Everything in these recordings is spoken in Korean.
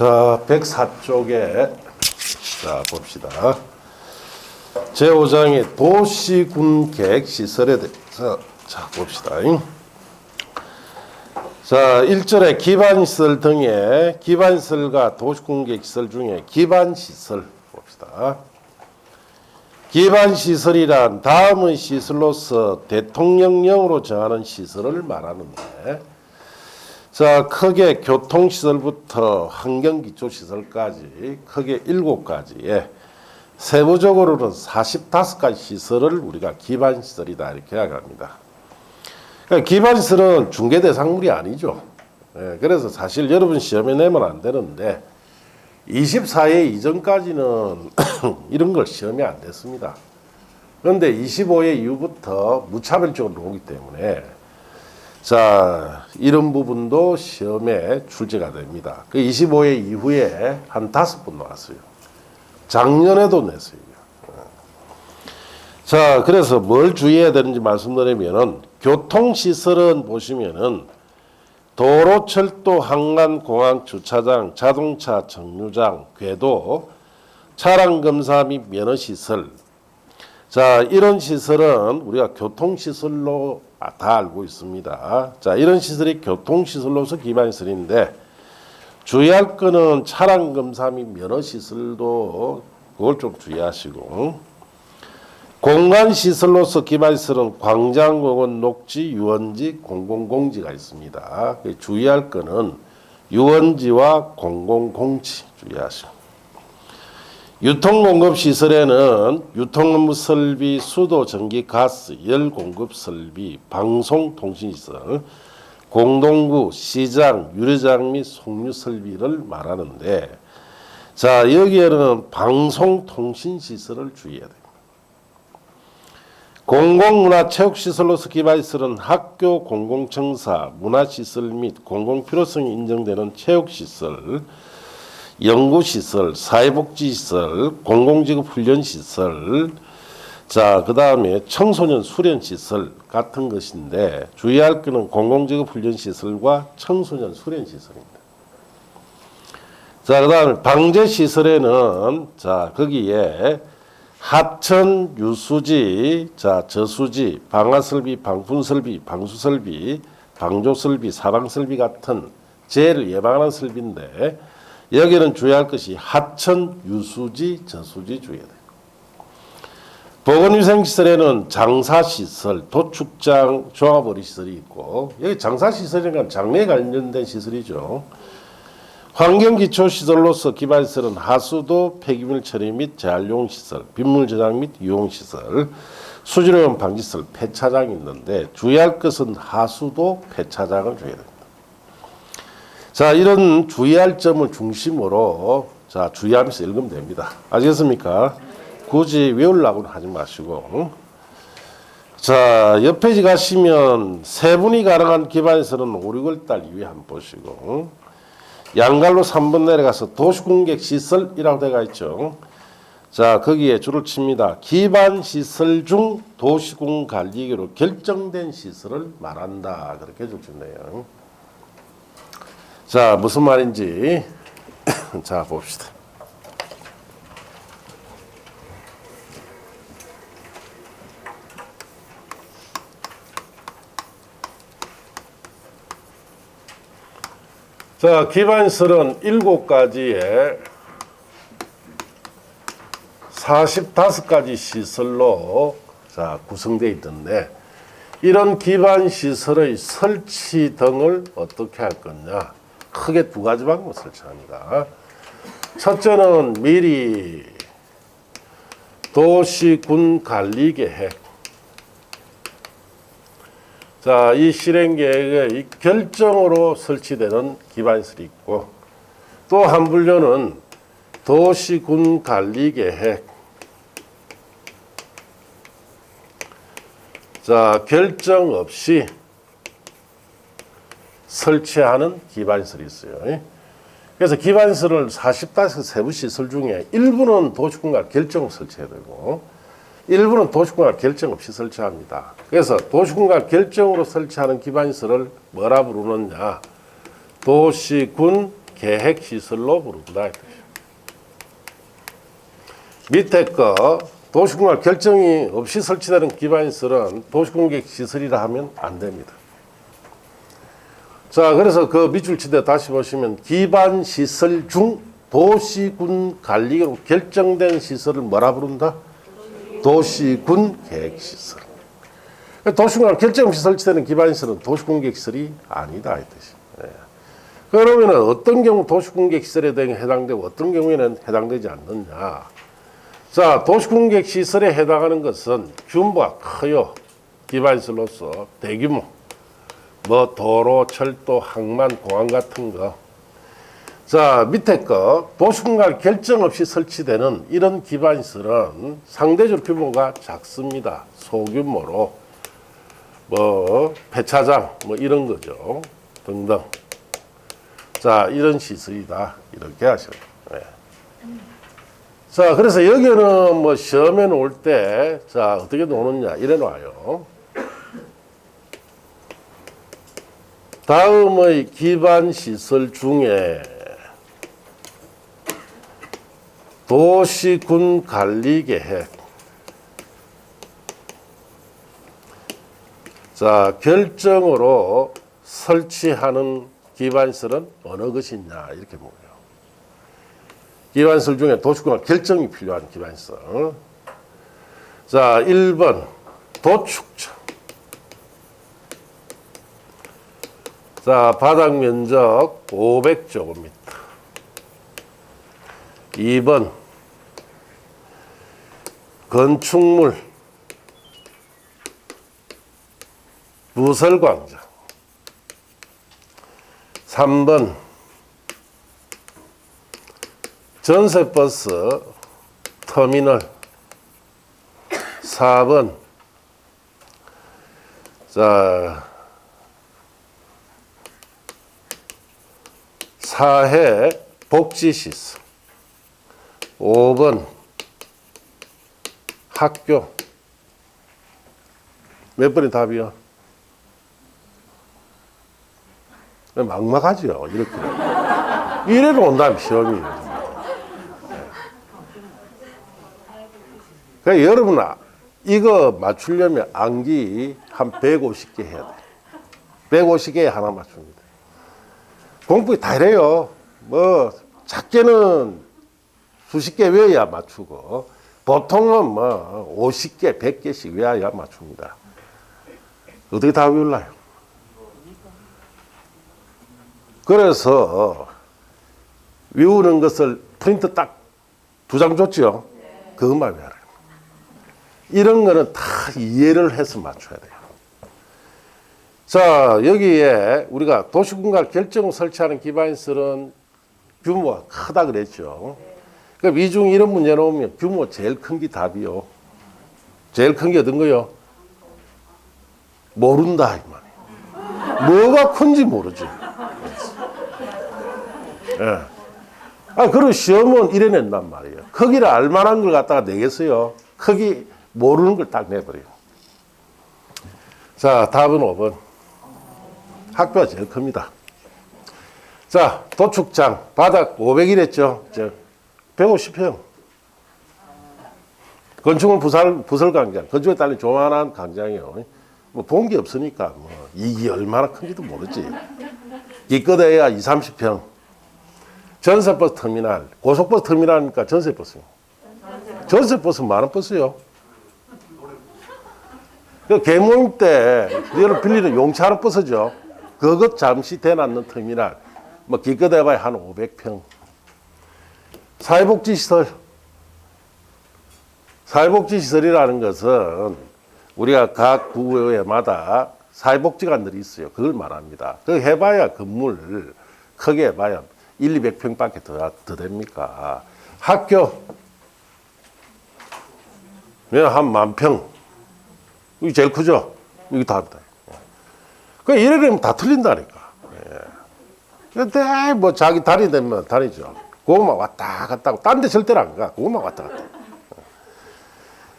자, 104쪽에 자 봅시다. 제5장의 도시군 계획 시설에 대해서 자 봅시다. 자, 1절에 기반시설 등의 기반시설과 도시군 계획 시설 중에 기반시설 봅시다. 기반시설이란 다음의 시설로서 대통령령으로 정하는 시설을 말하는데, 자, 크게 교통시설부터 환경기초시설까지 크게 7가지에 세부적으로는 45가지 시설을 우리가 기반시설이다 이렇게 이야기합니다. 그러니까 기반시설은 중개대상물이 아니죠. 그래서 사실 여러분 시험에 내면 안 되는데 24회 이전까지는 이런 걸 시험에 안 됐습니다. 그런데 25회 이후부터 무차별적으로 오기 때문에 자, 이런 부분도 시험에 출제가 됩니다. 그 25회 이후에 한 5번 나왔어요. 작년에도 냈어요. 자, 그래서 뭘 주의해야 되는지 말씀드리면은 교통시설은 보시면은 도로, 철도, 항만, 공항, 주차장, 자동차 정류장, 궤도, 차량 검사 및 면허시설. 자, 이런 시설은 우리가 교통시설로 다 알고 있습니다. 자, 이런 시설이 교통시설로서 기반시설인데 주의할 거는 차량 검사 및 면허시설도 그걸 좀 주의하시고, 공간시설로서 기반시설은 광장, 공원, 녹지, 유원지, 공공공지가 있습니다. 주의할 거는 유원지와 공공공지 주의하시고, 유통공급시설에는 유통업무 설비, 수도, 전기, 가스, 열 공급 설비, 방송통신시설, 공동구, 시장, 유례장 및 송유 설비를 말하는데, 자, 여기에는 방송통신시설을 주의해야 됩니다. 공공문화체육시설로서 기반시설은 학교, 공공청사, 문화시설 및 공공필요성이 인정되는 체육시설, 연구시설, 사회복지시설, 공공직업훈련시설, 자, 그 다음에 청소년 수련시설 같은 것인데 주의할 것은 공공직업훈련시설과 청소년 수련시설입니다. 자, 그 다음에 방제시설에는 자, 거기에 하천, 유수지, 자, 저수지, 방화설비, 방풍설비, 방수설비, 방조설비, 사방설비 같은 재해를 예방하는 설비인데 여기는 주의할 것이 하천, 유수지, 저수지 주의해야 돼요. 보건위생시설에는 장사시설, 도축장, 종합어리시설이 있고, 여기 장사시설이니까 장례에 관련된 시설이죠. 환경기초시설로서 기반시설은 하수도, 폐기물 처리 및 재활용시설, 빗물 저장 및 유용시설, 수질오염 방지시설, 폐차장이 있는데 주의할 것은 하수도, 폐차장을 주의해야 됩니다. 자, 이런 주의할 점을 중심으로 자, 주의하면서 읽으면 됩니다. 아시겠습니까? 굳이 외우려고는 하지 마시고. 자, 옆 페이지 가시면 세분이 가능한 기반시설은 5, 6월달 이후에 한번 보시고, 양갈로 3번 내려가서 도시공객시설이라고 되어 있죠. 자, 거기에 줄을 칩니다. 기반시설 중 도시군관리계로 결정된 시설을 말한다. 그렇게 줄쳤네요. 자, 무슨 말인지 자, 봅시다. 자, 기반시설은 7가지의 45가지 시설로 자, 구성되어 있던데 이런 기반시설의 설치 등을 어떻게 할 거냐? 크게 2가지 방법을 설치합니다. 첫째는 미리 도시군 관리계획. 자, 이 실행계획의 결정으로 설치되는 기반시설이 있고, 또 한 분류는 도시군 관리계획. 자, 결정 없이 설치하는 기반시설이 있어요. 그래서 기반시설을 45개 세부시설 중에 일부는 도시군과 결정 설치해야 되고 일부는 도시군과 결정 없이 설치합니다. 그래서 도시군과 결정으로 설치하는 기반시설을 뭐라 부르느냐? 도시군 계획시설로 부른다. 이 뜻이에요. 밑에 거 도시공간 결정이 없이 설치되는 기반시설은 도시공객시설이라 하면 안 됩니다. 자, 그래서 그 밑줄 치대 다시 보시면 기반시설 중 도시군 관리로 결정된 시설을 뭐라 부른다? 도시군 계획시설. 도시공간 결정 없이 설치되는 기반시설은 도시공객시설이 아니다 이 뜻이에요. 그러면 어떤 경우 도시공객시설에 해당되고 어떤 경우에는 해당되지 않느냐. 자, 도시공객시설에 해당하는 것은 규모가 커요. 기반시설로서 대규모. 뭐 도로, 철도, 항만, 공항 같은 거. 자, 밑에 거 도시공간 결정 없이 설치되는 이런 기반시설은 상대적으로 규모가 작습니다. 소규모로 뭐 폐차장 뭐 이런 거죠. 등등. 자, 이런 시설이다. 이렇게 하셔요. 네. 자, 그래서 여기는 뭐 시험에 놓을 때 자, 어떻게 놓느냐 이래 놔요. 다음의 기반 시설 중에 도시군 관리 계획. 자, 결정으로 설치하는 기반시설은 어느 것이냐 이렇게 물어요. 기반시설 중에 도시군 결정이 필요한 기반시설. 자, 1번 도축장. 자, 바닥 면적 500제곱미터. 2번 건축물 부설광장. 3번 전세버스 터미널. 4번 자, 사회 복지시설. 5번 학교. 몇 번이 답이요? 막막하죠. 이렇게. 이래로 온다면 시험이. 그러니까 여러분, 이거 맞추려면 암기 한 150개 해야 돼. 150개에 하나 맞춥니다. 공부 다 이래요. 뭐, 작게는 수십 개 외워야 맞추고, 보통은 뭐, 50개, 100개씩 외워야 맞춥니다. 어떻게 다 외울라요? 그래서, 외우는 것을 프린트 딱 2장 줬죠? 그것만 외워라. 이런 거는 다 이해를 해서 맞춰야 돼요. 자, 여기에 우리가 도시공간 결정 설치하는 기반시설은 규모가 크다 그랬죠. 그럼 이 중 이런 문제 나오면 규모 제일 큰 게 답이요. 제일 큰 게 어떤 거요? 모른다 이 말이에요. 뭐가 큰지 모르지. 예. 아, 그리고 시험은 이래 낸단 말이에요. 크기를 알만한 걸 갖다가 내겠어요. 크기 모르는 걸 딱 내버려요. 자, 답은 5번. 학교가 제일 큽니다. 자, 도축장 바닥 500이랬죠. 150평. 건축물 부설 광장. 건축에 딸린 조만한 광장이요. 뭐 본 게 없으니까 뭐 이게 얼마나 큰지도 모르지. 기껏해야 20, 30평. 전세버스 터미널. 고속버스 터미널이니까 전세버스요. 전세버스 많은 버스요. 그 개모임 때 리얼을 빌리는 용차로 버스죠. 그것 잠시 대놨는 터미널. 뭐 기껏 해봐야 한 500평. 사회복지시설. 사회복지시설이라는 것은 우리가 각 구에마다 사회복지관들이 있어요. 그걸 말합니다. 그 해봐야 건물 크게 해봐야 1, 200평밖에 더 됩니까? 학교 한 10,000평. 이게 제일 크죠? 이게 답이다. 그 이래되면 다 틀린다니까. 근데 뭐 자기 다리 되면 다니죠. 그것만 왔다 갔다 하고 딴 데 절대로 안 가. 그것만 왔다 갔다.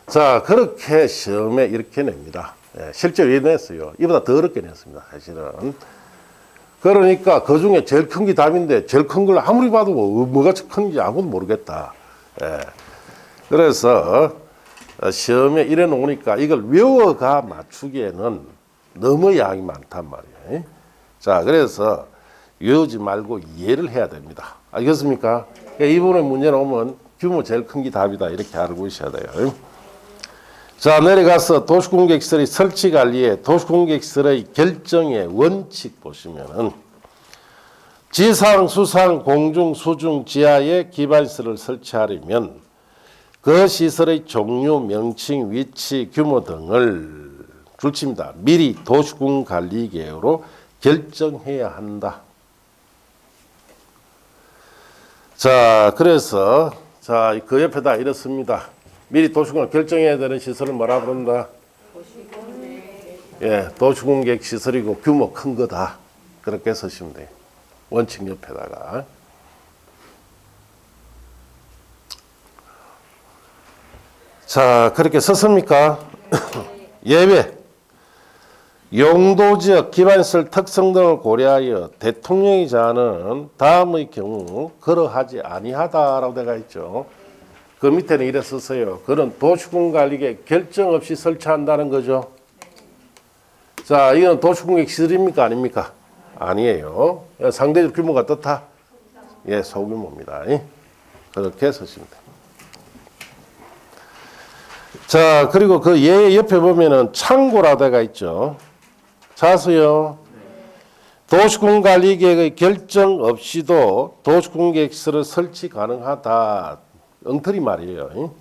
자, 그렇게 시험에 이렇게 냅니다. 실제로 이렇게 냈어요. 이보다 더 어렵게 냈습니다. 사실은. 그러니까 그 중에 제일 큰 게 답인데 제일 큰 걸 아무리 봐도 뭐가 큰지 아무도 모르겠다. 예. 그래서 시험에 이래 놓으니까 이걸 외워가 맞추기에는 너무 양이 많단 말이에요. 자, 그래서 외우지 말고 이해를 해야 됩니다. 알겠습니까? 그러니까 이번에 문제 나오면 규모 제일 큰 게 답이다. 이렇게 알고 있어야 돼요. 자, 내려가서 도시공개시설의 설치 관리에 도시공개시설의 결정의 원칙 보시면은 지상, 수상, 공중, 수중, 지하에 기반시설을 설치하려면 그 시설의 종류, 명칭, 위치, 규모 등을 줄칩니다. 미리 도시군관리계획으로 결정해야 한다. 자, 그래서 자, 그 옆에다 이렇습니다. 미리 도시군을 결정해야 되는 시설을 뭐라 부른다? 예, 도시군계획 시설이고 규모 큰 거다. 그렇게 쓰시면 돼요. 원칙 옆에다가. 자, 그렇게 썼습니까? 예외. 용도지역 기반시설 특성 등을 고려하여 대통령이 정하는 다음의 경우 그러하지 아니하다라고 되어 있죠. 그 밑에는 이래 썼어요. 그런 도시군관리계획 결정 없이 설치한다는 거죠. 자, 이건 도시군계획 시설입니까? 아닙니까? 아니에요. 상대적 규모가 어떻다? 예, 소규모입니다. 그렇게 쓰시면 돼요. 자, 그리고 그 예 옆에 보면은 참고라 되어 있죠. 자수요. 도시군관리계획의 결정 없이도 도시군계획시설을 설치 가능하다. 엉터리 말이에요.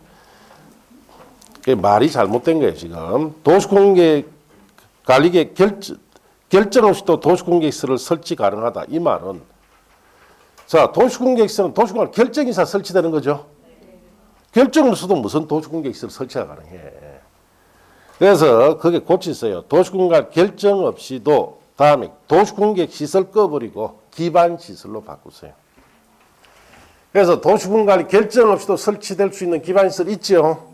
그게 말이 잘못된 거예요, 지금. 도시군계획관리계획 결정 없이도 도시군계획시설을 설치 가능하다. 이 말은 자, 도시군계획시설은 도시군관 결정이사 설치되는 거죠. 결정 없어도 무슨 도시군계획시설 설치가 가능해. 그래서 그게 고치세요. 도시군관 결정 없이도 다음에 도시군계획시설 꺼버리고 기반시설로 바꾸세요. 그래서 도시군관리 결정 없이도 설치될 수 있는 기반시설 있죠.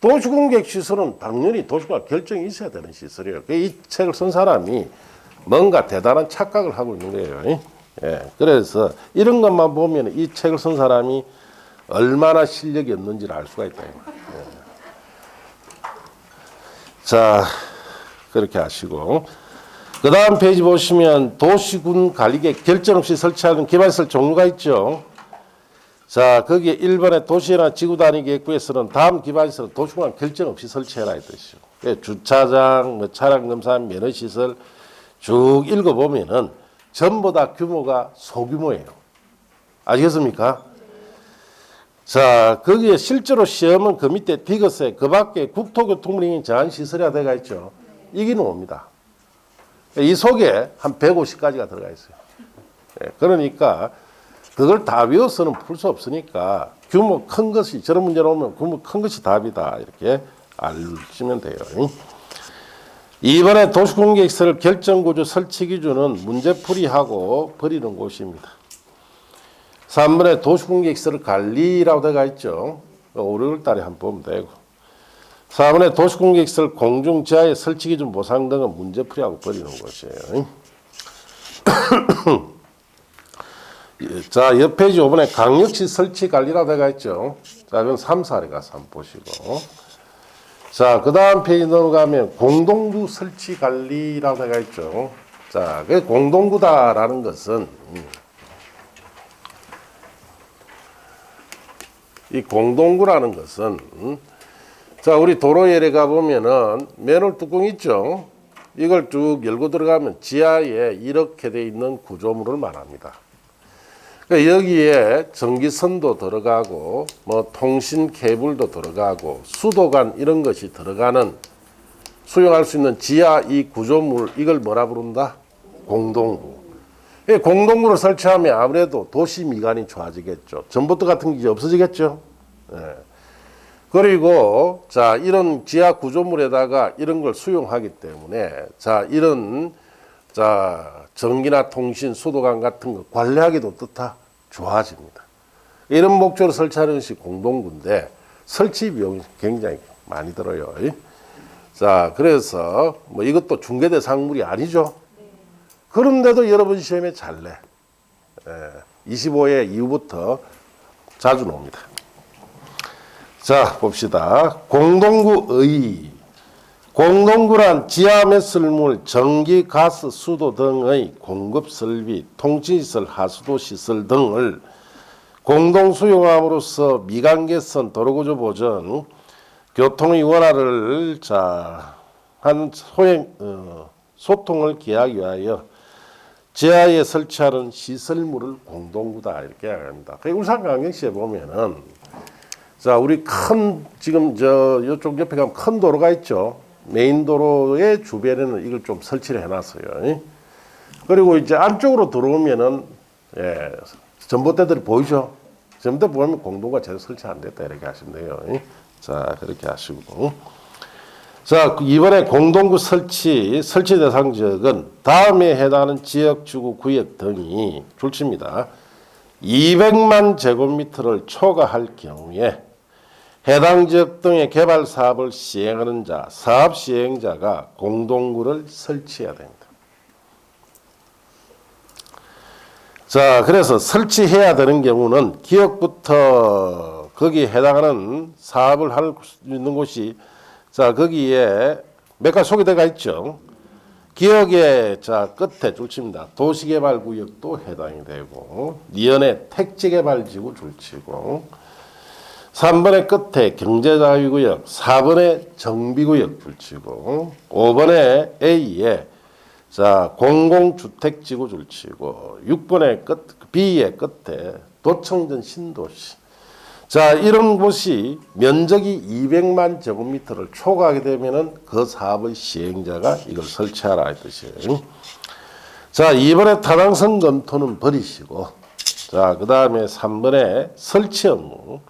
도시군계획시설은 당연히 도시군관 결정이 있어야 되는 시설이에요. 이 책을 쓴 사람이 뭔가 대단한 착각을 하고 있는 거예요. 예, 그래서 이런 것만 보면 이 책을 쓴 사람이 얼마나 실력이 없는지를 알 수가 있다. 예. 자, 그렇게 하시고 그 다음 페이지 보시면 도시군관리계획 결정 없이 설치하는 기반시설 종류가 있죠. 자, 거기에 1번에 도시나 지구단위계획부에서는 다음 기반시설은 도시군관 결정 없이 설치해라 이 뜻이죠. 주차장, 뭐 차량검사, 면허시설 쭉 읽어보면은 전부 다 규모가 소규모예요. 아시겠습니까? 자, 거기에 실제로 시험은 그 밑에 비거세, 그 밖에 국토교통부령이 정한 시설이라 되어 있죠. 이게 나옵니다. 이 속에 한 150가지가 들어가 있어요. 그러니까 그걸 다 외워서는 풀 수 없으니까 규모 큰 것이, 저런 문제 나오면 규모 큰 것이 답이다. 이렇게 알시면 돼요. 2번에 도시공개시설 결정구조 설치 기준은 문제풀이하고 버리는 곳입니다. 3번에 도시공개시설 관리라고 되어 있죠. 5, 6월 달에 한번 보면 되고. 4번에 도시공개시설 공중 지하의 설치 기준 보상 등은 문제풀이하고 버리는 곳이에요. 자, 옆 페이지 5번에 강력시 설치 관리라고 되어 있죠. 자, 그건 3, 4에 가서 한번 보시고. 자, 그 다음 페이지 넘어가면 공동구 설치 관리라고 되어 있죠. 자, 그 공동구다라는 것은 이 공동구라는 것은 자, 우리 도로 예래 가보면은 맨홀 뚜껑 있죠. 이걸 쭉 열고 들어가면 지하에 이렇게 돼 있는 구조물을 말합니다. 그러니까 여기에 전기선도 들어가고 뭐 통신 케이블도 들어가고 수도관 이런 것이 들어가는 수용할 수 있는 지하 이 구조물 이걸 뭐라 부른다? 공동구. 공동구를 설치하면 아무래도 도시 미관이 좋아지겠죠. 전봇대 같은 게 이제 없어지겠죠. 예. 그리고 자, 이런 지하 구조물에다가 이런 걸 수용하기 때문에 자, 이런 자, 전기나 통신, 수도관 같은 거 관리하기도 어떻다? 좋아집니다. 이런 목적으로 설치하는 것이 공동구인데 설치 비용이 굉장히 많이 들어요. 자, 그래서 뭐 이것도 중개대상물이 아니죠. 그런데도 여러분 시험에 잘 내. 25회 이후부터 자주 나옵니다. 자, 봅시다. 공동구의. 공동구란 지하 매설물, 전기, 가스, 수도 등의 공급 설비, 통치시설, 하수도 시설 등을 공동 수용함으로써 미관 개선, 도로구조 보전, 교통의 원활을 한 소통을 기하기 위하여 지하에 설치하는 시설물을 공동구다 이렇게 이야기합니다. 울산광역시에 보면은 우리 지금 이쪽 옆에 가면 큰 도로가 있죠. 메인 도로의 주변에는 이걸 좀 설치를 해놨어요. 그리고 이제 안쪽으로 들어오면은 전봇대들이 보이죠. 전봇대 보면 공동구가 제대로 설치 안 됐다 이렇게 하시면 돼요. 자, 그렇게 하시고. 자, 이번에 공동구 설치 대상 지역은 다음에 해당하는 지역, 주구, 구역 등이 줄칩니다. 200만 제곱미터를 초과할 경우에 해당 지역 등의 개발 사업을 시행하는 자, 사업 시행자가 공동구를 설치해야 됩니다. 자, 그래서 설치해야 되는 경우는 기업부터 거기에 해당하는 사업을 할 수 있는 곳이 거기에 몇 가지 소개되어 있죠. 기억의 끝에 줄칩니다. 도시개발구역도 해당이 되고, 니은의 택지개발지구 줄치고, 3번의 끝에 경제자유구역, 4번의 정비구역 줄치고, 5번의 A에 공공주택지구 줄치고, 6번의 B의 끝에 도청전 신도시. 이런 곳이 면적이 200만 제곱미터를 초과하게 되면은 그 사업의 시행자가 이걸 설치하라 이 뜻이에요. 이번에 타당성 검토는 버리시고, 그 다음에 3번에 설치 업무.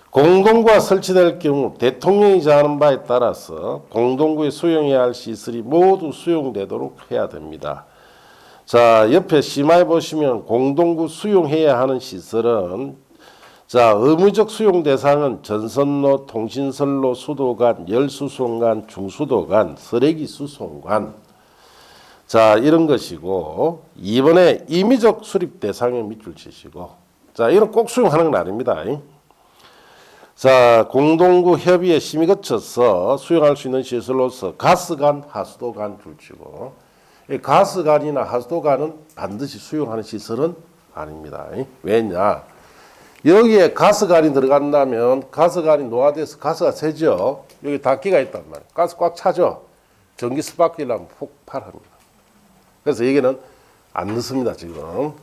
공동구가 설치될 경우 대통령이 정하는 바에 따라서 공동구에 수용해야 할 시설이 모두 수용되도록 해야 됩니다. 옆에 심화해 보시면 공동구 수용해야 하는 시설은 의무적 수용 대상은 전선로, 통신선로, 수도관, 열수송관, 중수도관, 쓰레기 수송관. 이런 것이고, 이번에 임의적 수립 대상에 밑줄 치시고, 이런 꼭 수용하는 건 아닙니다. 공동구 협의에 심의 거쳐서 수용할 수 있는 시설로서 가스관, 하수도관 줄치고, 이 가스관이나 하수도관은 반드시 수용하는 시설은 아닙니다. 왜냐? 여기에 가스관이 들어간다면 가스관이 노화돼서 가스가 새죠. 여기 닫기가 있단 말이에요. 가스 꽉 차죠. 전기 스파크라면 폭발합니다. 그래서 여기는 안 넣습니다, 지금.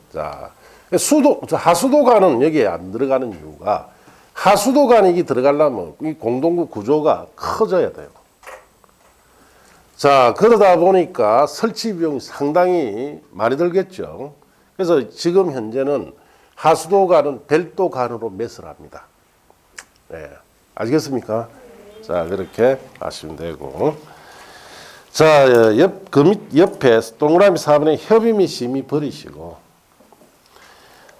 하수도관은 여기에 안 들어가는 이유가 하수도관이 들어가려면 이 공동구 구조가 커져야 돼요. 그러다 보니까 설치 비용이 상당히 많이 들겠죠. 그래서 지금 현재는 하수도관은 별도관으로 매설합니다. 아시겠습니까? 그렇게 아시면 되고. 옆에 동그라미 4번에 협의 및 심의 버리시고.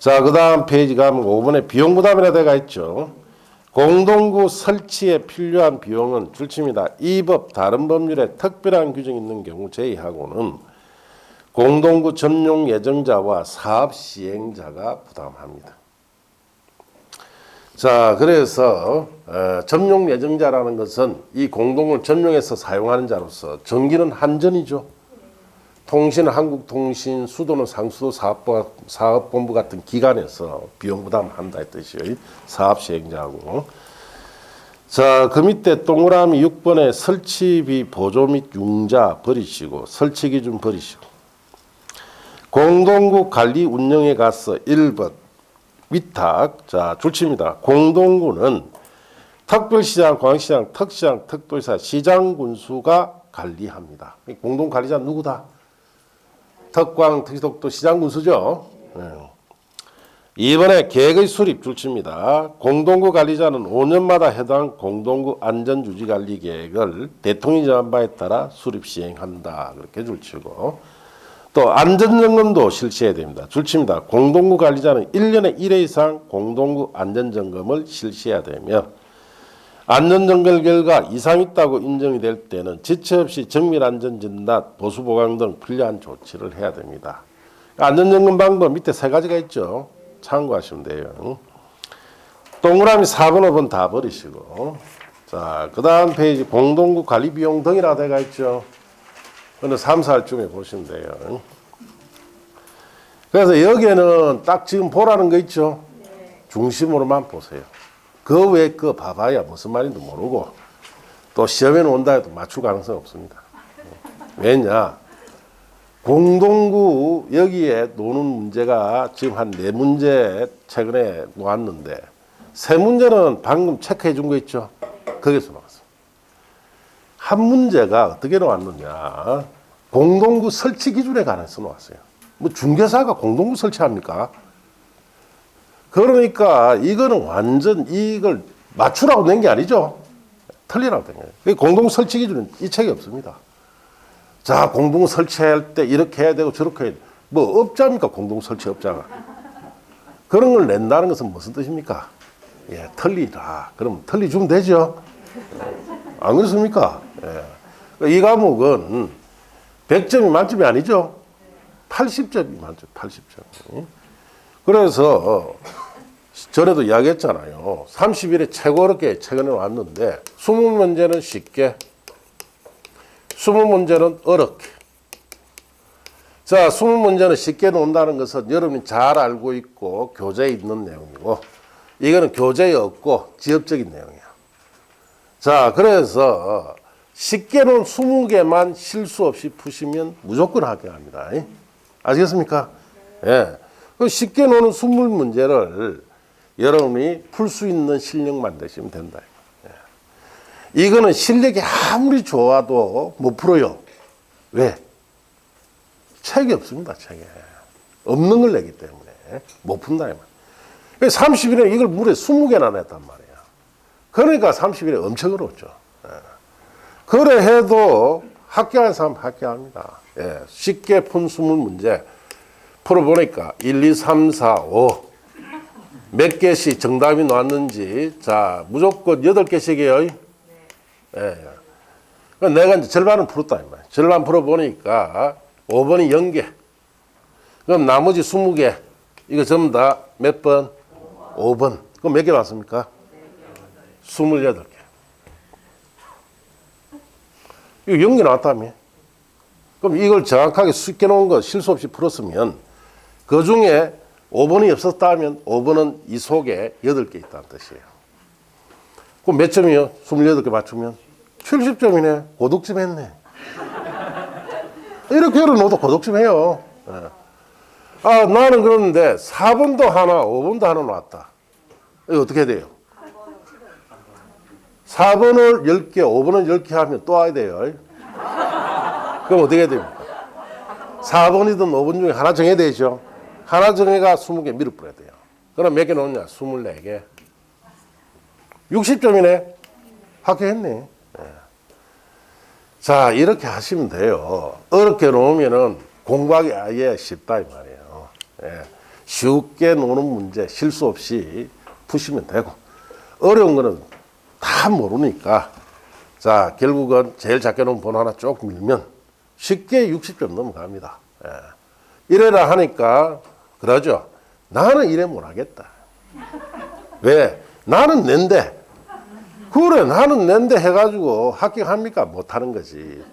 그 다음 페이지 가면 5번에 비용 부담이라 되어 있죠. 공동구 설치에 필요한 비용은 줄칩니다. 이 법 다른 법률에 특별한 규정이 있는 경우 제외하고는 공동구 점용 예정자와 사업 시행자가 부담합니다. 그래서 점용 예정자라는 것은 이 공동구를 점용해서 사용하는 자로서 전기는 한전이죠. 통신은 한국통신, 수도는 상수도 사업본부 같은 기관에서 비용 부담한다 이 뜻이에요. 사업 시행자하고. 그 밑에 동그라미 6번에 설치비 보조 및 융자 버리시고, 설치 기준 버리시고. 공동구 관리 운영에 가서 1번 위탁. 줄칩니다. 공동구는 특별시장, 광역시장, 특시장, 특도지사, 시장군수가 관리합니다. 공동관리자는 누구다? 특광, 특시독도, 시장군수죠. 이번에 계획의 수립 줄칩니다. 공동구 관리자는 5년마다 해당 공동구 안전유지관리 계획을 대통령이 정한 바에 따라 수립 시행한다. 그렇게 줄치고. 또 안전점검도 실시해야 됩니다. 줄칩니다. 공동구 관리자는 1년에 1회 이상 공동구 안전점검을 실시해야 되며, 안전정결 결과 이상 있다고 인정이 될 때는 지체 없이 정밀안전진단, 보수보강 등 필요한 조치를 해야 됩니다. 안전점검 방법 밑에 세 가지가 있죠. 참고하시면 돼요. 동그라미 4번, 5번 다 버리시고, 자, 그 다음 페이지 공동구 관리 비용 등이라 돼가 있죠. 그는 3, 4쯤에 보시면 돼요. 그래서 여기에는 딱 지금 보라는 거 있죠. 중심으로만 보세요. 그 외에 그 봐봐야 무슨 말인지 모르고 또 시험에는 온다 해도 맞출 가능성이 없습니다. 왜냐? 공동구 여기에 노는 문제가 지금 한 4문제 최근에 놓았는데 3문제는 방금 체크해 준 거 있죠. 거기서 나왔어요. 한 문제가 어떻게 나왔느냐. 공동구 설치 기준에 관해서 나왔어요. 뭐 중개사가 공동구 설치합니까? 그러니까 이거는 완전 이걸 맞추라고 낸 게 아니죠. 틀리라고 된 거예요. 공동 설치 기준은 이 책이 없습니다. 자, 공동 설치할 때 이렇게 해야 되고 저렇게 해야 돼. 뭐 업자입니까? 공동 설치 업자가. 그런 걸 낸다는 것은 무슨 뜻입니까? 예, 틀리다. 그럼 틀리주면 되죠. 안 그렇습니까? 예. 이 과목은 100점이 만점이 아니죠. 80점이 만점, 80점. 그래서 전에도 이야기했잖아요. 30일에 최고 어렵게 최근에 왔는데 20문제는 쉽게, 20문제는 어렵게. 자, 20문제는 쉽게 논다는 것은 여러분이 잘 알고 있고 교재에 있는 내용이고 이거는 교재에 없고 지엽적인 내용이야. 자, 그래서 쉽게 논 20개만 실수 없이 푸시면 무조건 합격합니다. 아시겠습니까? 예. 쉽게 노는 20문제를 여러분이 풀 수 있는 실력만 되시면 된다. 이거는 실력이 아무리 좋아도 못 풀어요. 왜? 책이 없습니다. 책에. 없는 걸 내기 때문에 못 푼다. 30일에 이걸 무려 20개나 냈단 말이야. 그러니까 30일에 엄청 어렵죠. 그래 해도 합격한 사람 합격합니다. 쉽게 푼 20문제 풀어보니까 1, 2, 3, 4, 5 몇 개씩 정답이 나왔는지 자 무조건 8개씩이에요. 예. 내가 이제 절반은 풀었다 이 말이야. 절반 풀어보니까 5번이 0개. 그럼 나머지 20개 이거 전부 다 몇 번? 5번. 그럼 몇 개 맞습니까? 28개. 이거 0개 나왔다며. 그럼 이걸 정확하게 쉽게 놓은 거 실수 없이 풀었으면 그 중에 5번이 없었다면 5번은 이 속에 8개 있다는 뜻이에요. 그럼 몇 점이요? 28개 맞추면 70점이네. 고득점 했네. 이렇게 열어놓어도 고득점 해요. 아, 나는 그러는데 4번도 하나, 5번도 하나 나왔다. 이거 어떻게 돼요? 4번을 10개, 5번을 10개 하면 또 와야 돼요. 그럼 어떻게 됩니까? 4번이든 5번 중에 하나 정해야 되죠. 하나 정해가 20개 밀어 뿌려야 돼요. 그럼 몇 개 넣느냐? 24개. 60점이네. 합격했네. 네. 자, 이렇게 하시면 돼요. 어렵게 놓으면은 공부하기 아예 쉽다 이 말이에요. 네. 쉽게 노는 문제 실수 없이 푸시면 되고 어려운 거는 다 모르니까 자, 결국은 제일 작게 놓은 번호 하나 쭉 밀면 쉽게 60점 넘어갑니다. 예. 이래라 하니까 그러죠. 나는 이래 못하겠다. 왜? 나는 낸데. 그래 나는 낸데 해가지고 합격합니까? 못하는 거지.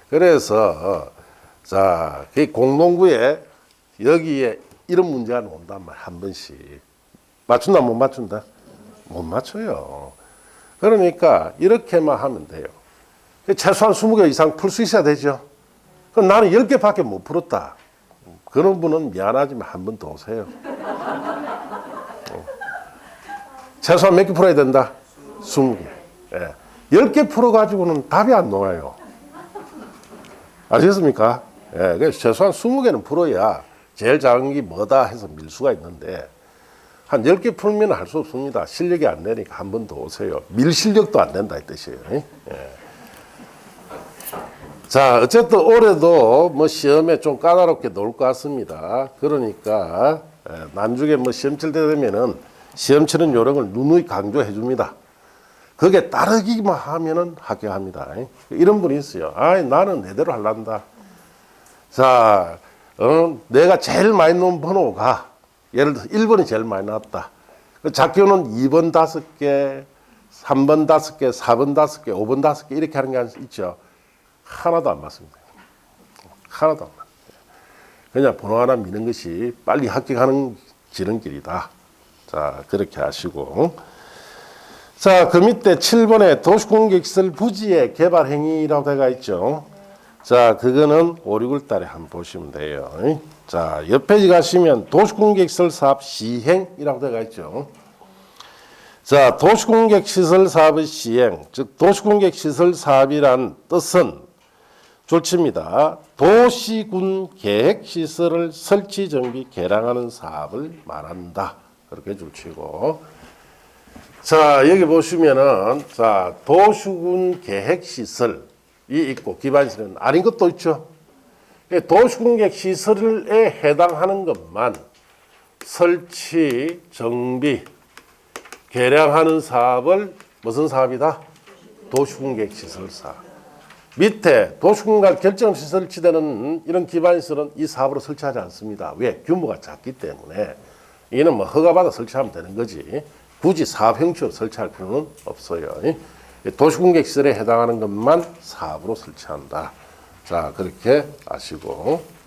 그래서 자, 그 공동구에 여기에 이런 문제가 온단 말이야. 한 번씩. 맞춘다 못 맞춘다? 못 맞춰요. 그러니까 이렇게만 하면 돼요. 최소한 20개 이상 풀 수 있어야 되죠. 그럼 나는 10개밖에 못 풀었다. 그런 분은 미안하지만 한 번 더 오세요. 최소한 몇 개 풀어야 된다? 20개. 예. 10개 풀어가지고는 답이 안 나와요. 아시겠습니까? 예. 그래서 최소한 20개는 풀어야 제일 작은 게 뭐다 해서 밀 수가 있는데 한 10개 풀면 할 수 없습니다. 실력이 안 되니까 한 번 더 오세요. 밀 실력도 안 된다 이 뜻이에요. 예. 자, 어쨌든 올해도 뭐 시험에 좀 까다롭게 나올 것 같습니다. 그러니까 나중에 뭐 시험 칠 때 되면은 시험 치는 요령을 누누이 강조해 줍니다. 그게 따르기만 하면은 합격합니다. 이런 분이 있어요. 아, 나는 내대로 할란다. 자, 내가 제일 많이 놓은 번호가 예를 들어서 1번이 제일 많이 나왔다. 작교는 2번 5개, 3번 5개, 4번 5개, 5번 5개 이렇게 하는 게 있죠. 하나도 안 맞습니다. 하나도 안 맞습니다. 그냥 번호 하나 미는 것이 빨리 합격하는 지름길이다. 자, 그렇게 하시고. 자, 그 밑에 7번에 도시공격시설 부지의 개발 행위라고 되어 있죠. 자, 그거는 5, 6월 달에 한번 보시면 돼요. 자, 옆 페이지 가시면 도시공격시설 사업 시행이라고 되어 있죠. 자, 도시공격시설 사업의 시행, 즉 도시공격시설 사업이란 뜻은 줄칩니다. 도시군 계획시설을 설치, 정비, 개량하는 사업을 말한다. 그렇게 줄치고. 자, 여기 보시면은, 자, 도시군 계획시설이 있고, 기반시설은 아닌 것도 있죠. 도시군 계획시설에 해당하는 것만 설치, 정비, 개량하는 사업을 무슨 사업이다? 도시군 계획시설 사업. 밑에 도시군과 결정없이 설치되는 이런 기반시설은 이 사업으로 설치하지 않습니다. 왜? 규모가 작기 때문에. 이는 뭐 허가받아 설치하면 되는 거지. 굳이 사업 형식으로 설치할 필요는 없어요. 도시공격시설에 해당하는 것만 사업으로 설치한다. 자, 그렇게 아시고.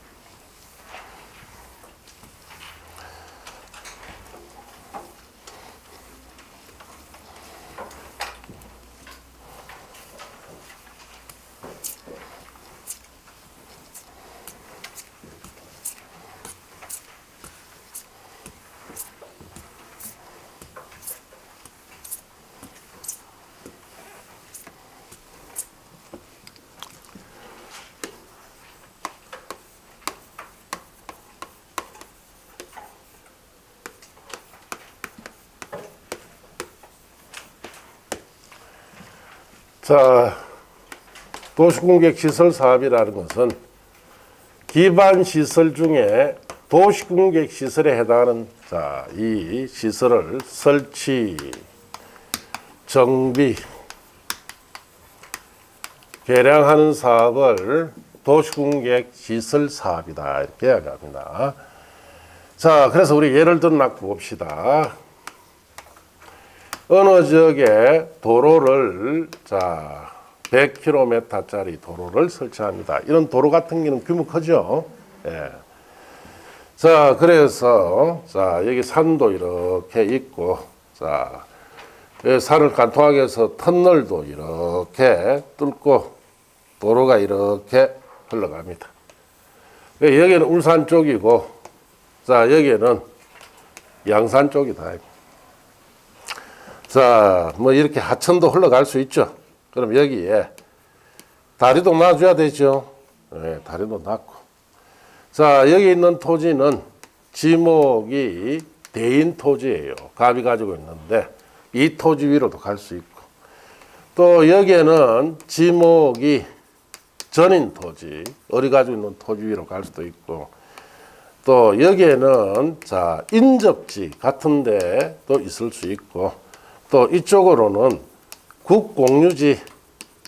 자, 도시공격시설 사업이라는 것은 기반시설 중에 도시공격시설에 해당하는 자, 이 시설을 설치, 정비, 개량하는 사업을 도시공격시설 사업이다. 이렇게 이야기합니다. 자, 그래서 우리 예를 들어 놓고 봅시다. 어느 지역에 도로를, 자, 100km짜리 도로를 설치합니다. 이런 도로 같은 경우는 규모 크죠? 예. 자, 그래서, 자, 여기 산도 이렇게 있고, 자, 산을 관통하기 위해서 터널도 이렇게 뚫고 도로가 이렇게 흘러갑니다. 여기는 울산 쪽이고, 자, 여기는 양산 쪽이다. 자, 뭐 이렇게 하천도 흘러갈 수 있죠. 그럼 여기에 다리도 놔줘야 되죠. 네, 다리도 놔고. 자, 여기 있는 토지는 지목이 대인 토지예요. 갑이 가지고 있는데 이 토지 위로도 갈 수 있고, 또 여기에는 지목이 전인 토지, 을이 가지고 있는 토지 위로 갈 수도 있고, 또 여기에는 자, 인접지 같은데 또 있을 수 있고, 또 이쪽으로는 국공유지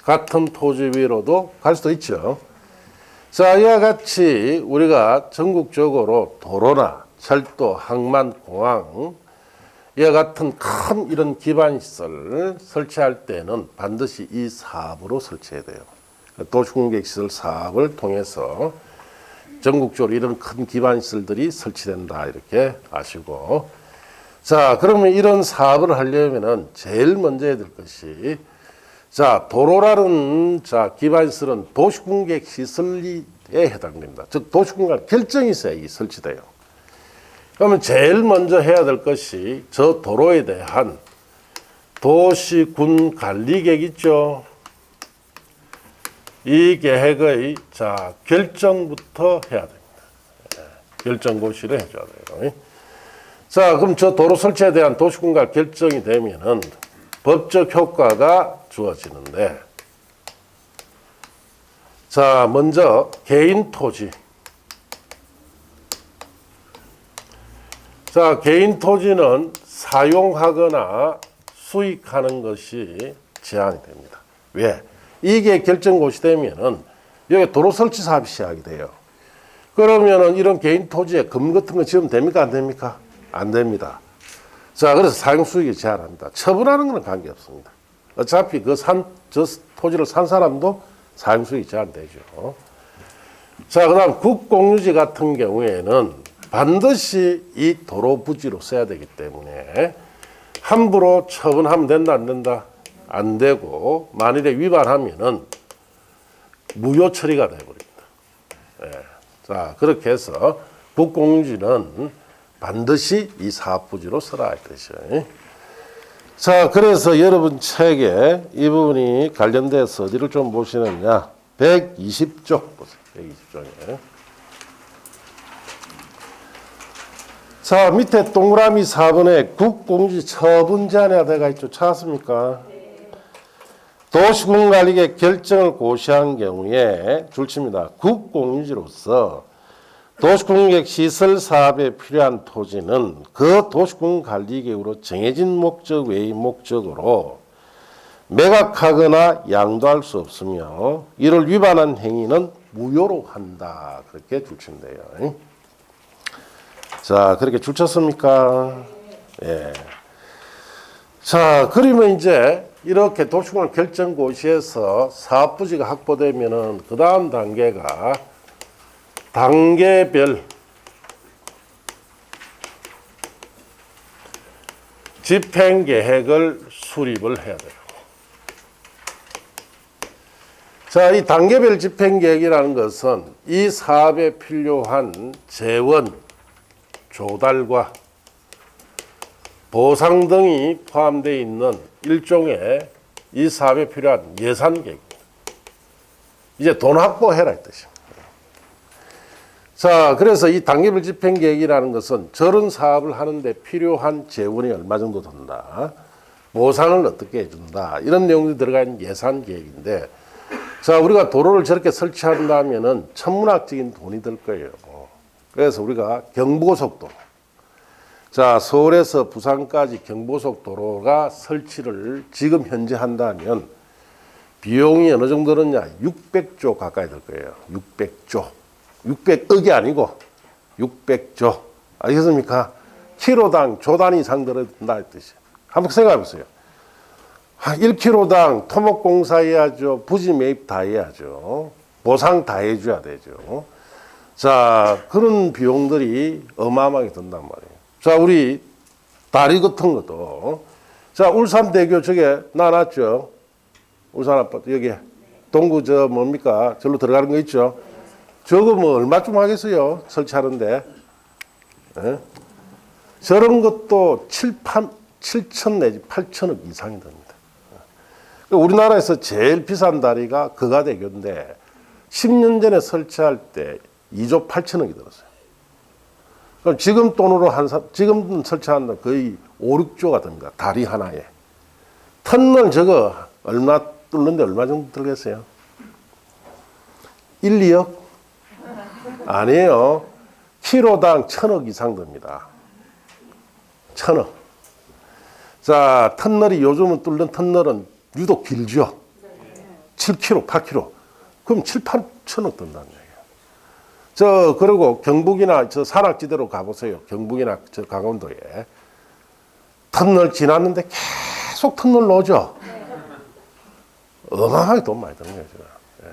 같은 토지 위로도 갈 수도 있죠. 자, 이와 같이 우리가 전국적으로 도로나 철도, 항만, 공항 이와 같은 큰 이런 기반시설을 설치할 때는 반드시 이 사업으로 설치해야 돼요. 도시공격시설 사업을 통해서 전국적으로 이런 큰 기반시설들이 설치된다. 이렇게 아시고. 자, 그러면 이런 사업을 하려면은 제일 먼저 해야 될 것이, 자, 도로라는 자, 기반시설은 도시공격시설에 해당됩니다. 즉, 도시공간 결정이 있어야 설치돼요. 그러면 제일 먼저 해야 될 것이 저 도로에 대한 도시군 관리계획 있죠. 이 계획의 자, 결정부터 해야 됩니다. 결정 고시를 해줘야 돼요. 자, 그럼 저 도로 설치에 대한 도시군과 결정이 되면은 법적 효과가 주어지는데, 자, 먼저 개인 토지. 자, 개인 토지는 사용하거나 수익하는 것이 제한이 됩니다. 왜? 이게 결정고시 되면은 여기 도로 설치 사업이 시작이 돼요. 그러면은 이런 개인 토지에 금 같은 거 지으면 됩니까? 안 됩니까? 안 됩니다. 자, 그래서 사용 수익이 제한합니다. 처분하는 거는 관계 없습니다. 어차피 저 토지를 산 사람도 사용 수익이 제한되죠. 자, 그 다음 국공유지 같은 경우에는 반드시 이 도로 부지로 써야 되기 때문에 함부로 처분하면 된다, 안 된다? 안 되고, 만일에 위반하면은 무효 처리가 되어버립니다. 예. 자, 그렇게 해서 국공유지는 반드시 이 사업부지로 써라 할 뜻이에요. 자, 그래서 여러분 책에 이 부분이 관련돼서 어디를 좀 보시느냐. 120쪽 보세요. 120쪽에. 자, 밑에 동그라미 4번에 국공유지 처분 제한이라 되어 있죠. 찾았습니까? 도시군관리계 결정을 고시한 경우에 줄칩니다. 국공유지로서 도시공유계 시설 사업에 필요한 토지는 그 도시군관리계획으로 정해진 목적 외의 목적으로 매각하거나 양도할 수 없으며 이를 위반한 행위는 무효로 한다. 그렇게 줄친대요. 자, 그렇게 줄쳤습니까? 예. 자, 그러면 이제 이렇게 도시공간 결정고시에서 사업부지가 확보되면은 그 다음 단계가 단계별 집행계획을 수립을 해야 돼요. 자, 이 단계별 집행계획이라는 것은 이 사업에 필요한 재원, 조달과 보상 등이 포함되어 있는 일종의 이 사업에 필요한 예산계획입니다. 이제 돈 확보해라 이 뜻입니다. 자, 그래서 이 단계별 집행계획이라는 것은 저런 사업을 하는데 필요한 재원이 얼마 정도 든다. 보상을 어떻게 해준다. 이런 내용이 들어가 있는 예산계획인데, 자, 우리가 도로를 저렇게 설치한다면은 천문학적인 돈이 들 거예요. 그래서 우리가 경부고속도로, 자, 서울에서 부산까지 경부고속도로가 설치를 지금 현재 한다면 비용이 어느 정도 드느냐? 600조 가까이 될 거예요. 600조. 600억이 아니고 600조. 알겠습니까? 키로당 조 단위 이상 들어든다 이 뜻이에요. 한번 생각해 보세요. 1kg당 토목공사 해야죠. 부지 매입 다 해야죠. 보상 다 해줘야 되죠. 자, 그런 비용들이 어마어마하게 든단 말이에요. 자, 우리 다리 같은 것도, 자, 울산대교 저게 놔놨죠. 울산 아파트 여기 동구 저 뭡니까? 절로 들어가는 거 있죠. 저거 뭐 얼마쯤 하겠어요? 설치하는데. 예? 저런 것도 7천 내지 8천억 이상이 됩니다. 우리나라에서 제일 비싼 다리가 거가대교인데 10년 전에 설치할 때 2조 8천억이 들었어요. 그럼 지금 돈으로 지금 설치한다 거의 5, 6조가 됩니다. 다리 하나에. 터널 저거 얼마 뚫는데 얼마 정도 들겠어요? 1, 2억? 아니에요. 키로당 1,000억 이상 듭니다. 1,000억. 자, 터널이 요즘은 뚫는 터널은 유독 길죠. 7km, 8km. 그럼 7, 8천억 든다는 얘기예요. 저, 그리고 경북이나 저 산악지대로 가보세요. 경북이나 저 강원도에. 터널 지났는데 계속 터널 놓죠. 어마어마하게 돈 많이 드는 거죠. 예.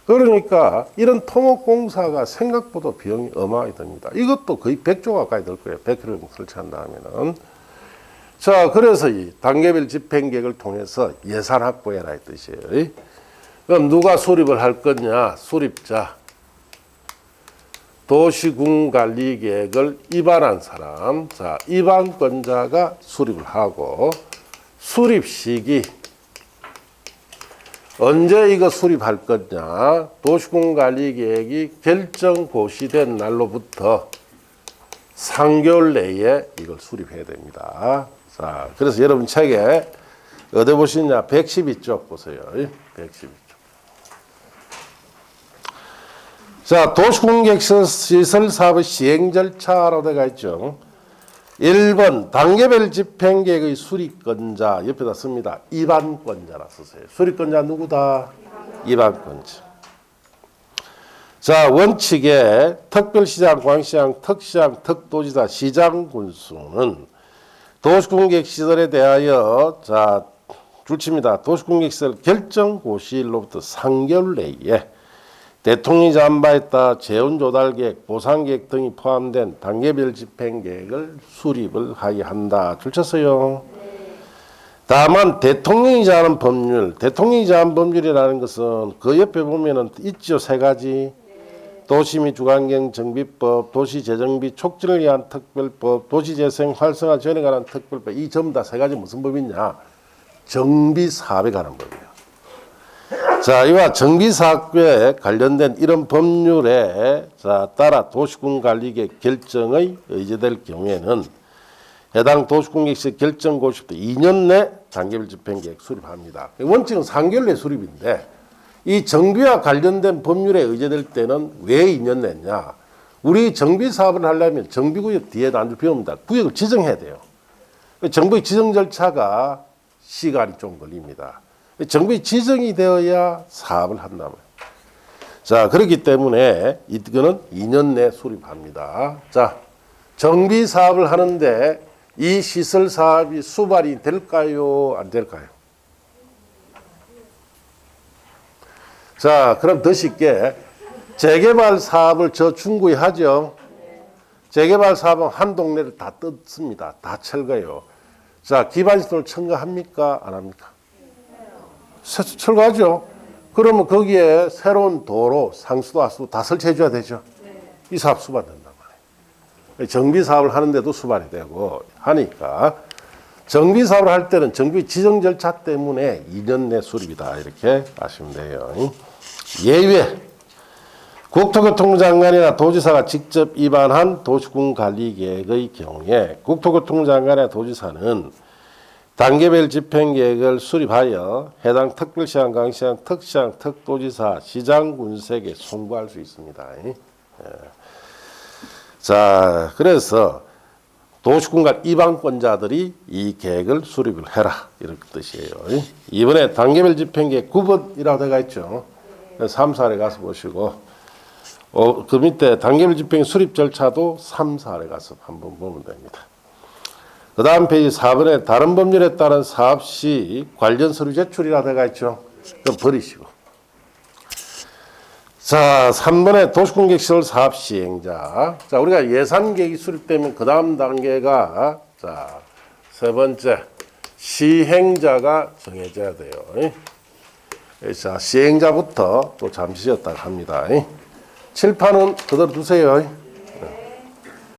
그러니까 이런 토목공사가 생각보다 비용이 어마어마하게 듭니다. 이것도 거의 100조 가까이 들 거예요. 100km 설치한다 하면은. 자, 그래서 이 단계별 집행계획을 통해서 예산 확보해라 이 뜻이에요. 그럼 누가 수립을 할 거냐? 수립자. 도시군관리계획을 위반한 사람. 자, 위반권자가 수립을 하고, 수립 시기. 언제 이거 수립할 거냐? 도시군관리계획이 결정 고시된 날로부터 3개월 내에 이걸 수립해야 됩니다. 자, 그래서 여러분 책에 어디 보시냐? 112쪽 보세요. 112쪽. 자, 도시공개시설 사업의 시행 절차라고 되어 있죠. 1번 단계별 집행계획의 수립권자 옆에다 씁니다. 입안권자라 쓰세요. 수립권자 누구다? 입안권자. 자, 원칙에 특별시장, 광시장, 특시장, 특도지사, 시장 군수는 도시공객시설에 대하여 자 줄칩니다. 도시공객시설 결정 고시일로부터 3개월 내에 대통령이 잠바했다 재원조달계획, 보상계획 등이 포함된 단계별 집행계획을 수립을 하게 한다. 줄쳤어요. 다만 대통령이 정하는 법률, 대통령이 정한 법률이라는 것은 그 옆에 보면은 있죠. 세 가지. 도시 및 주관경 정비법, 도시재정비 촉진을 위한 특별법, 도시재생 활성화 지원에 관한 특별법. 이 전부 다 세 가지 무슨 법이냐? 정비사업에 관한 법이에요. 자, 이와 정비사업에 관련된 이런 법률에 따라 도시군관리계획 결정의 의제될 경우에는 해당 도시군계획 결정 고시부터 2년 내 단계별 집행계획 수립합니다. 원칙은 3개월 내 수립인데 이 정비와 관련된 법률에 의제될 때는 왜 2년 내냐? 우리 정비사업을 하려면 정비구역 뒤에 나눌 필요 없습니다. 구역을 지정해야 돼요. 정부의 지정 절차가 시간이 좀 걸립니다. 정부의 지정이 되어야 사업을 한단 말이에요. 자, 그렇기 때문에 이거는 2년 내 수립합니다. 자, 정비 사업을 하는데 이 시설 사업이 수발이 될까요? 안 될까요? 자, 그럼 더 쉽게 재개발 사업을 저 충분히 하죠. 재개발 사업은 한 동네를 다 뜯습니다. 다 철거해요. 자, 기반시설을 첨가합니까? 안 합니까? 철거하죠. 그러면 거기에 새로운 도로, 상수도, 하수도 다 설치해 줘야 되죠. 이 사업 수반된단 말이에요. 정비 사업을 하는데도 수반이 되고 하니까 정비 사업을 할 때는 정비 지정 절차 때문에 2년 내 수립이다. 이렇게 아시면 돼요. 예외. 국토교통부 장관이나 도지사가 직접 입안한 도시군관리계획의 경우에 국토교통부 장관이나 도지사는 단계별 집행계획을 수립하여 해당 특별시장, 강시장, 특시장, 특도지사, 시장, 군색에 송부할 수 있습니다. 자, 그래서 도시군관 입안권자들이 이 계획을 수립을 해라. 이런 뜻이에요. 이번에 단계별 집행계획 9번이라고 되어 있죠. 3, 4에 가서 보시고 그 밑에 단계별 집행 수립 절차도 3, 4에 가서 한번 보면 됩니다. 그 다음 페이지 4번에 다른 법률에 따른 사업 시 관련 서류 제출이라 되어 있죠. 그럼 버리시고. 자, 3번에 도시공객시설 사업 시행자. 자, 우리가 예산계획이 수립되면 그 다음 단계가 자, 세 번째 시행자가 정해져야 돼요. 자, 시행자부터 또 잠시 쉬었다가 합니다. 칠판은 그대로 두세요.